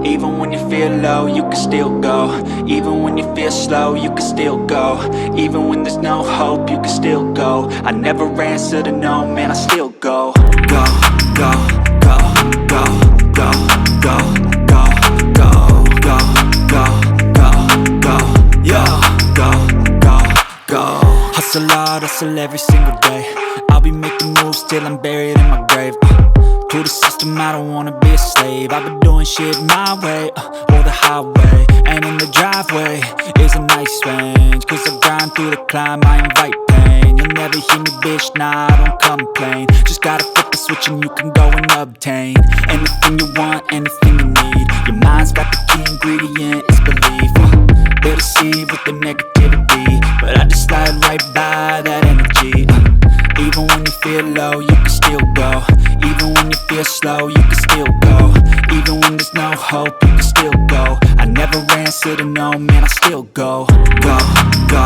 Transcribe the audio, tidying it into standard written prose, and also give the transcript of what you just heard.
Even when you feel low, you can still go. Even when you feel slow, you can still go. Even when there's no hope, you can still go. I never answer to no, man, I still go. Go, go, go, go, go, go, go, go, go, go, go, go, yo, go, go, go. Hustle hard, hustle every single day. I'll be making moves till I'm buried in my grave. To the system, I don't wanna be a slave. I've been doing shit my way, or the highway. And in the driveway is a nice range. Cause I grind through the climb, I invite pain. You'll never hear me, bitch, nah, I don't complain. Just gotta flip the switch and you can go and obtain anything you want, anything you need. Your mind's got the key ingredient, it's belief. They deceive with the negativity, but I just slide right by that energy. Even when you feel low, you can still go. Even when you feel slow, you can still go. Even when there's no hope, you can still go. I never answer to no, man, I still go. Go, go,